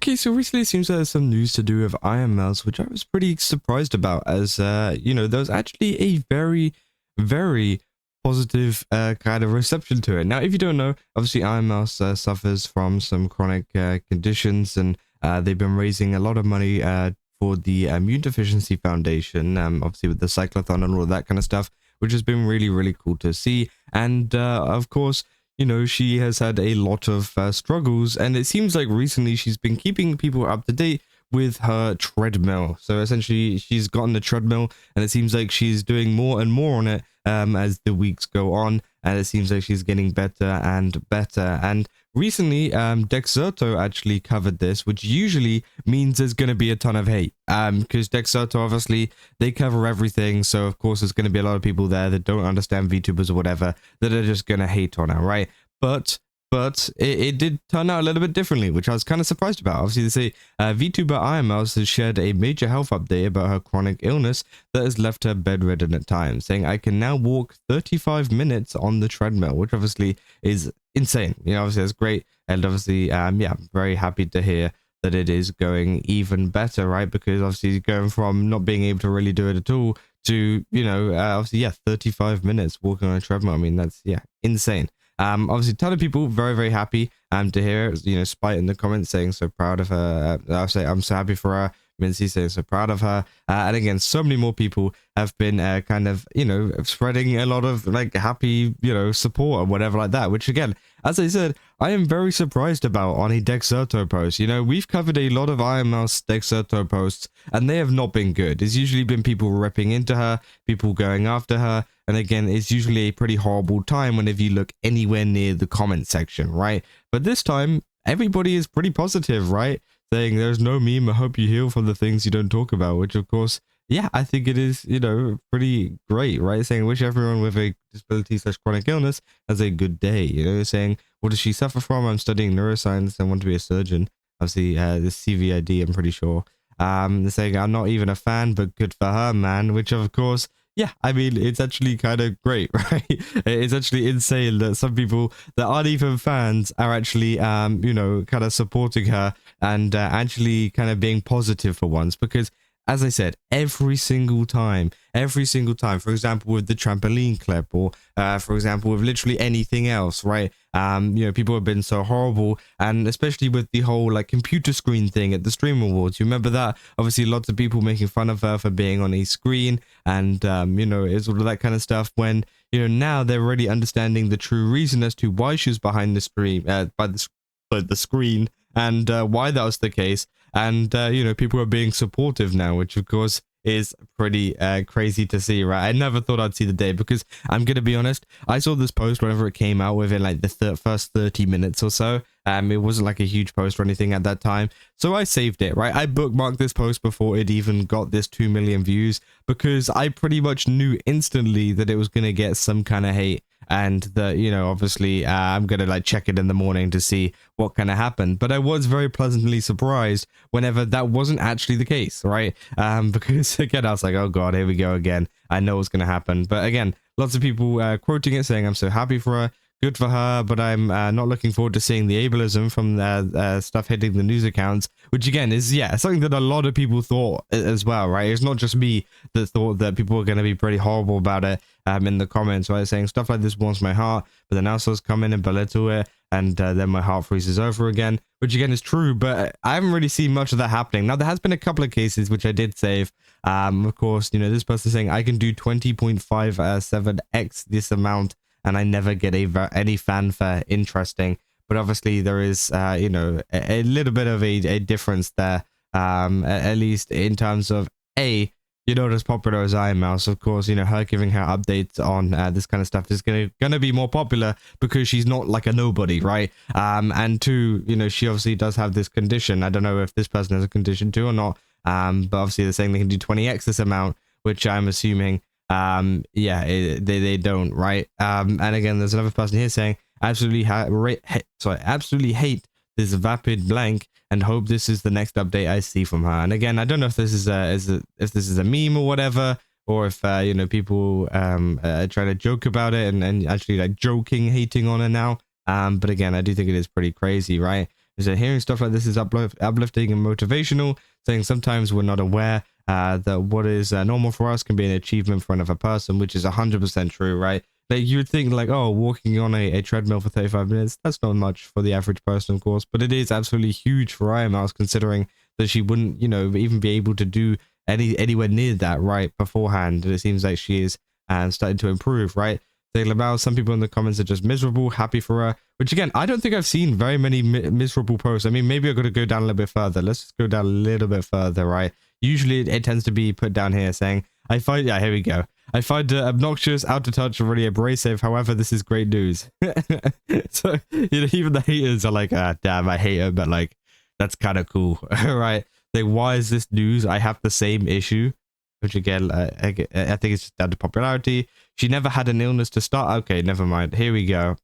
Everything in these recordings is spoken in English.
Okay, so recently it seems there's some news to do with Ironmouse, which I was pretty surprised about, as there was actually a very positive kind of reception to it. Now, if you don't know, obviously Ironmouse suffers from some chronic conditions, and they've been raising a lot of money for the Immune Deficiency Foundation, obviously with the cyclothon and all of that kind of stuff, which has been really cool to see. And of course, she has had a lot of struggles, and it seems like recently she's been keeping people up to date with her treadmill. So essentially, she's gotten the treadmill, and it seems like she's doing more and more on it as the weeks go on, and it seems like she's getting better and better. And recently, Dexerto actually covered this, which usually means there's going to be a ton of hate, because Dexerto, obviously, they cover everything, so of course there's going to be a lot of people there that don't understand VTubers or whatever that are just going to hate on her, right? But it did turn out a little bit differently, which I was kind of surprised about. Obviously, they say VTuber Ironmouse has shared a major health update about her chronic illness that has left her bedridden at times, saying, "I can now walk 35 minutes on the treadmill," which obviously is insane. Obviously that's great, and obviously, yeah, I'm very happy to hear that it is going even better, right? Because obviously going from not being able to really do it at all to, obviously, yeah, 35 minutes walking on a treadmill. I mean, that's, yeah, insane. Obviously, a ton of people very happy to hear it. Spite in the comments saying so proud of her. I'll say I'm so happy for her. Mincy saying so proud of her. And again, so many more people have been kind of, spreading a lot of like happy, support or whatever like that. Which again, as I said, I am very surprised about on a Dexerto post. We've covered a lot of Ironmouse Dexerto posts, and they have not been good. It's usually been people ripping into her, people going after her. And again, it's usually a pretty horrible time whenever you look anywhere near the comment section, right? But this time, everybody is pretty positive, right? Saying there's no meme, I hope you heal from the things you don't talk about, which of course, yeah, I think it is, pretty great, right? Saying wish everyone with a disability / chronic illness has a good day, saying, what does she suffer from? I'm studying neuroscience and want to be a surgeon. Obviously, this CVID, I'm pretty sure. They're saying, I'm not even a fan, but good for her, man, which of course, yeah, I mean, it's actually kind of great, right? It's actually insane that some people that aren't even fans are actually, kind of supporting her and actually kind of being positive for once. Because, as I said, every single time, for example, with the trampoline clip, or for example, with literally anything else, right? People have been so horrible, and especially with the whole like computer screen thing at the Stream Awards. You remember that? Obviously, lots of people making fun of her for being on a screen, and it's all of that kind of stuff. When now they're really understanding the true reason as to why she was behind the screen, by the screen, and why that was the case. And people are being supportive now, which of course is pretty crazy to see, right? I never thought I'd see the day, because I'm gonna be honest, I saw this post whenever it came out within like the first 30 minutes or so. It wasn't like a huge post or anything at that time, so I saved it, right? I bookmarked this post before it even got this 2 million views, because I pretty much knew instantly that it was gonna get some kind of hate, and that obviously I'm gonna like check it in the morning to see what kind of happened. But I was very pleasantly surprised whenever that wasn't actually the case, right? Because again, I was like, oh god, here we go again. I know what's gonna happen. But again, lots of people quoting it, saying I'm so happy for her, good for her, but I'm not looking forward to seeing the ableism from stuff hitting the news accounts, which again is, yeah, something that a lot of people thought as well, right? It's not just me that thought that people were going to be pretty horrible about it in the comments, right? Saying stuff like this warms my heart, but then assholes come in and belittle it, and then my heart freezes over again, which again is true, but I haven't really seen much of that happening. Now, there has been a couple of cases which I did save. Of course, this person saying I can do 20.57x this amount, and I never get any fanfare. Interesting. But obviously there is, a little bit of a difference there, at least in terms of, not as popular as Ironmouse. Of course, her giving her updates on this kind of stuff is gonna be more popular, because she's not like a nobody, right? And two, she obviously does have this condition. I don't know if this person has a condition too or not, but obviously they're saying they can do 20x this amount, which I'm assuming they don't, right? And again, there's another person here saying absolutely hate this vapid blank, and hope this is the next update I see from her. And again, I don't know if this is a meme or whatever, or if people try to joke about it and actually like hating on her now. But again, I do think it is pretty crazy, right? So hearing stuff like this is uplifting and motivational, saying sometimes we're not aware that what is normal for us can be an achievement for another person, which is 100% true, right? Like you would think like, oh, walking on a treadmill for 35 minutes, that's not much for the average person, of course, but it is absolutely huge for Ironmouse, considering that she wouldn't, even be able to do anywhere near that, right, beforehand. And it seems like she is starting to improve, right? Some people in the comments are just miserable, happy for her, which again, I don't think I've seen very many miserable posts. I mean, maybe I've got to go down a little bit further. Let's just go down a little bit further, right? Usually it tends to be put down here saying, yeah, here we go. I find it obnoxious, out of touch, and really abrasive. However, this is great news. So, even the haters are like, ah, damn, I hate her, but like, that's kind of cool, right? Like, why is this news? I have the same issue. Which again, I think it's just down to popularity. She never had an illness to start. Okay, never mind. Here we go.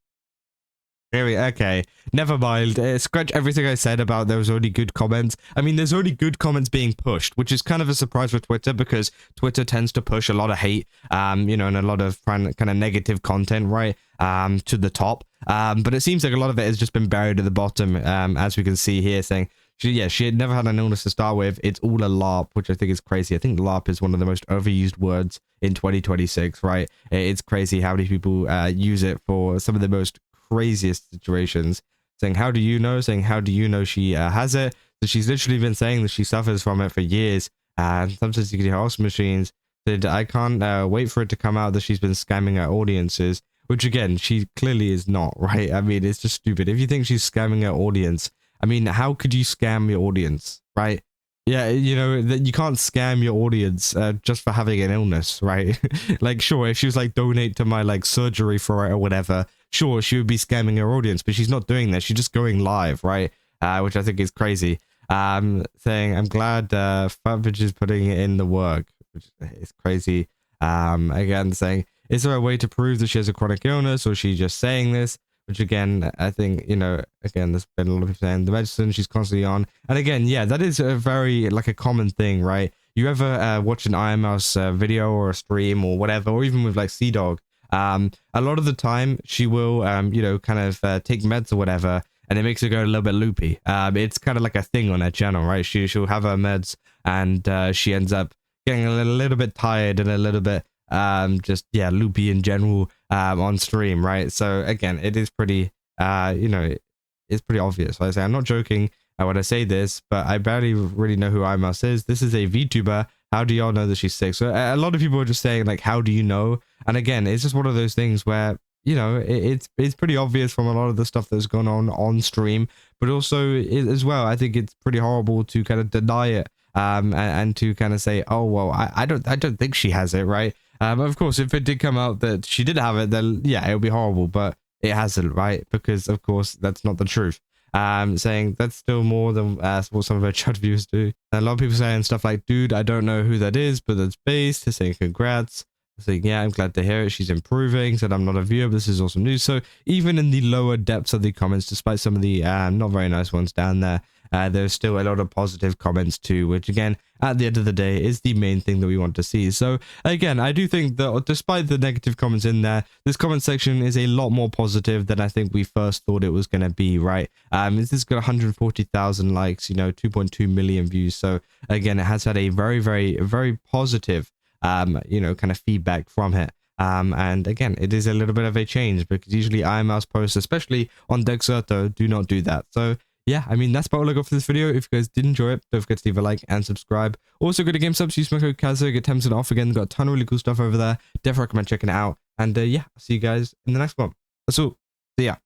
Okay, never mind. Scratch everything I said about there was only good comments. I mean, there's only good comments being pushed, which is kind of a surprise for Twitter, because Twitter tends to push a lot of hate, and a lot of kind of negative content, right, to the top. But it seems like a lot of it has just been buried at the bottom, as we can see here, saying, she had never had an illness to start with. It's all a LARP, which I think is crazy. I think LARP is one of the most overused words in 2026, right? It's crazy how many people use it for some of the most craziest situations. Saying, how do you know? Saying, how do you know she has it? So she's literally been saying that she suffers from it for years. And sometimes you can hear house machines. That I can't wait for it to come out that she's been scamming her audiences. Which again, she clearly is not, right? I mean, it's just stupid. If you think she's scamming her audience, I mean, how could you scam your audience, right? Yeah, that you can't scam your audience just for having an illness, right? Like, sure, if she was like, donate to my like surgery for it or whatever, sure, she would be scamming her audience, but she's not doing that. She's just going live, right? Which I think is crazy. Saying, I'm glad Fatbridge is putting in the work, which is crazy. Again, saying, is there a way to prove that she has a chronic illness, or is she just saying this? Which again, I think, again, there's been a lot of people saying the medicine she's constantly on. And again, yeah, that is a very, like, a common thing, right? You ever watch an Ironmouse video or a stream or whatever, or even with, like, Sea-Dog, a lot of the time she will, kind of take meds or whatever, and it makes her go a little bit loopy. It's kind of like a thing on her channel, right? She'll have her meds, and she ends up getting a little bit tired and a little bit loopy in general on stream, right? So again, it is pretty it's pretty obvious. Like I say, I'm not joking when I say this, but I barely really know who Ironmouse is. This is a VTuber. How do y'all know that she's sick? So a lot of people are just saying, like, how do you know? And again, it's just one of those things where it's pretty obvious from a lot of the stuff that's gone on stream, but also as well, I think it's pretty horrible to kind of deny it and to kind of say, oh well, I don't think she has it, right? Of course, if it did come out that she did have it, then yeah, it would be horrible, but it hasn't, right? Because of course, that's not the truth. Saying that's still more than what some of her chat viewers do. And a lot of people saying stuff like, dude, I don't know who that is, but that's based. Saying congrats. Saying, yeah, I'm glad to hear it. She's improving. Said, I'm not a viewer. This is awesome news. So even in the lower depths of the comments, despite some of the not very nice ones down there, there's still a lot of positive comments too, which again, at the end of the day, is the main thing that we want to see. So again, I do think that despite the negative comments in there, this comment section is a lot more positive than I think we first thought it was going to be, right? This has got 140,000 likes, 2.2 million views. So again, it has had a very, very, very positive kind of feedback from it. And again, it is a little bit of a change, because usually Ironmouse posts, especially on Dexerto, do not do that. So yeah, I mean, that's about all I got for this video. If you guys did enjoy it, don't forget to leave a like and subscribe. Also, go to GameStop, use my code Kazo, get 10% off again. Got a ton of really cool stuff over there. Definitely recommend checking it out. And yeah, I'll see you guys in the next one. That's all. See ya.